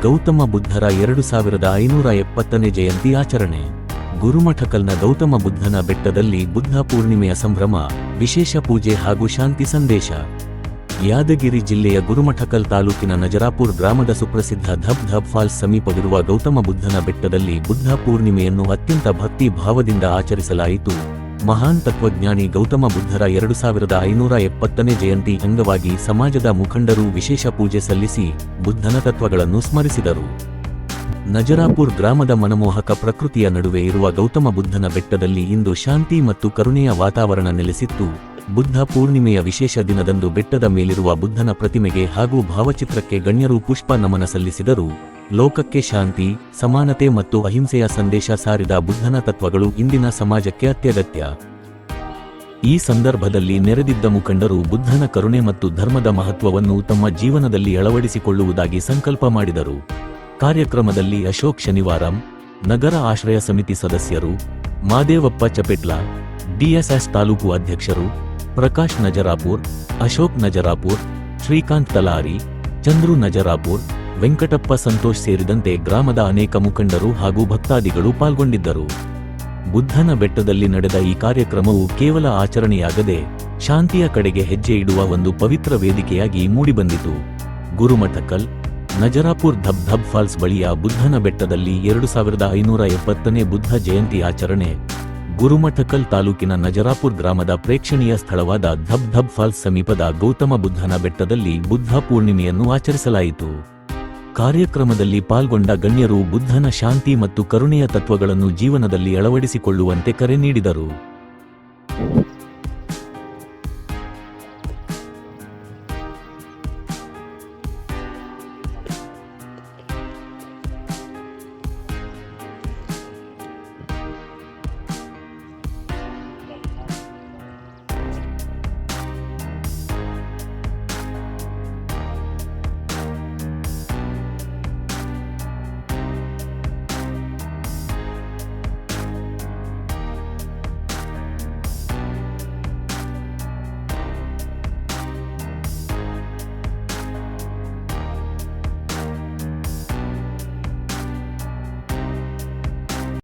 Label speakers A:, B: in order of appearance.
A: ಗೌತಮ ಬುದ್ಧರ 2570ನೇ ಜಯಂತಿ ಆಚರಣೆ. ಗುರುಮಠಕಲ್ನ ಗೌತಮ ಬುದ್ಧನ ಬೆಟ್ಟದಲ್ಲಿ ಬುದ್ಧ ಪೂರ್ಣಿಮೆಯ ಸಂಭ್ರಮ, ವಿಶೇಷ ಪೂಜೆ ಹಾಗೂ ಶಾಂತಿ ಸಂದೇಶ. ಯಾದಗಿರಿ ಜಿಲ್ಲೆಯ ಗುರುಮಠಕಲ್ ತಾಲೂಕಿನ ನಜರಾಪುರ್ ಗ್ರಾಮದ ಸುಪ್ರಸಿದ್ಧ ಧಬ್ ಧಬ್ ಫಾಲ್ಸ್ ಸಮೀಪವಿರುವ ಗೌತಮ ಬುದ್ಧನ ಬೆಟ್ಟದಲ್ಲಿ ಬುದ್ಧ ಪೂರ್ಣಿಮೆಯನ್ನು ಅತ್ಯಂತ ಭಕ್ತಿ ಭಾವದಿಂದ ಆಚರಿಸಲಾಯಿತು. ಮಹಾನ್ ತತ್ವಜ್ಞಾನಿ ಗೌತಮ ಬುದ್ಧರ 2570ನೇ ಜಯಂತಿ ಅಂಗವಾಗಿ ಸಮಾಜದ ಮುಖಂಡರು ವಿಶೇಷ ಪೂಜೆ ಸಲ್ಲಿಸಿ ಬುದ್ಧನ ತತ್ವಗಳನ್ನು ಸ್ಮರಿಸಿದರು. ನಜರಾಪುರ್ ಗ್ರಾಮದ ಮನಮೋಹಕ ಪ್ರಕೃತಿಯ ನಡುವೆ ಇರುವ ಗೌತಮ ಬುದ್ಧನ ಬೆಟ್ಟದಲ್ಲಿ ಇಂದು ಶಾಂತಿ ಮತ್ತು ಕರುಣೆಯ ವಾತಾವರಣ ನೆಲೆಸಿತ್ತು. ಬುದ್ಧ ಪೂರ್ಣಿಮೆಯ ವಿಶೇಷ ದಿನದಂದು ಬೆಟ್ಟದ ಮೇಲಿರುವ ಬುದ್ಧನ ಪ್ರತಿಮೆಗೆ ಹಾಗೂ ಭಾವಚಿತ್ರಕ್ಕೆ ಗಣ್ಯರು ಪುಷ್ಪ ನಮನ ಸಲ್ಲಿಸಿದರು. ಲೋಕಕ್ಕೆ ಶಾಂತಿ, ಸಮಾನತೆ ಮತ್ತು ಅಹಿಂಸೆಯ ಸಂದೇಶ ಸಾರಿದ ಬುದ್ಧನ ತತ್ವಗಳು ಇಂದಿನ ಸಮಾಜಕ್ಕೆ ಅತ್ಯಗತ್ಯ. ಈ ಸಂದರ್ಭದಲ್ಲಿ ನೆರೆದಿದ್ದ ಮುಖಂಡರು ಬುದ್ಧನ ಕರುಣೆ ಮತ್ತು ಧರ್ಮದ ಮಹತ್ವವನ್ನು ತಮ್ಮ ಜೀವನದಲ್ಲಿ ಅಳವಡಿಸಿಕೊಳ್ಳುವುದಾಗಿ ಸಂಕಲ್ಪ ಮಾಡಿದರು. ಕಾರ್ಯಕ್ರಮದಲ್ಲಿ ಅಶೋಕ್ ಶನಿವಾರಂ, ನಗರ ಆಶ್ರಯ ಸಮಿತಿ ಸದಸ್ಯರು, ಮಾದೇವಪ್ಪ ಚಪೆಟ್ಲ, ಡಿಎಸ್ಎಸ್ ತಾಲೂಕು ಅಧ್ಯಕ್ಷರು, ಪ್ರಕಾಶ್ ನಜರಾಪುರ್, ಅಶೋಕ್ ನಜರಾಪುರ್, ಶ್ರೀಕಾಂತ್ ತಲಾರಿ, ಚಂದ್ರು ನಜರಾಪುರ್, ವೆಂಕಟಪ್ಪ ಸಂತೋಷ್ ಸೇರಿದಂತೆ ಗ್ರಾಮದ ಅನೇಕ ಮುಖಂಡರು ಹಾಗೂ ಭಕ್ತಾದಿಗಳು ಪಾಲ್ಗೊಂಡಿದ್ದರು. ಬುದ್ಧನ ಬೆಟ್ಟದಲ್ಲಿ ನಡೆದ ಈ ಕಾರ್ಯಕ್ರಮವು ಕೇವಲ ಆಚರಣೆಯಾಗದೆ ಶಾಂತಿಯ ಕಡೆಗೆ ಹೆಜ್ಜೆ ಇಡುವ ಒಂದು ಪವಿತ್ರ ವೇದಿಕೆಯಾಗಿ ಮೂಡಿಬಂದಿತು. ಗುರುಮಠಕಲ್, ನಜರಾಪುರ್ ಧಬ್ ಧಬ್ ಫಾಲ್ಸ್ ಬಳಿಯ ಬುದ್ಧನ ಬೆಟ್ಟದಲ್ಲಿ 2570ನೇ ಬುದ್ಧ ಜಯಂತಿ ಆಚರಣೆ. ಗುರುಮಠಕಲ್ ತಾಲೂಕಿನ ನಜರಾಪುರ್ ಗ್ರಾಮದ ಪ್ರೇಕ್ಷಣೀಯ ಸ್ಥಳವಾದ ಧಬ್ ಧಬ್ ಫಾಲ್ಸ್ ಸಮೀಪದ ಗೌತಮ ಬುದ್ಧನ ಬೆಟ್ಟದಲ್ಲಿ ಬುದ್ಧ ಪೂರ್ಣಿಮೆಯನ್ನು ಆಚರಿಸಲಾಯಿತು. ಕಾರ್ಯಕ್ರಮದಲ್ಲಿ ಪಾಲ್ಗೊಂಡ ಗಣ್ಯರು ಬುದ್ಧನ ಶಾಂತಿ ಮತ್ತು ಕರುಣೆಯ ತತ್ವಗಳನ್ನು ಜೀವನದಲ್ಲಿ ಅಳವಡಿಸಿಕೊಳ್ಳುವಂತೆ ಕರೆ ನೀಡಿದರು.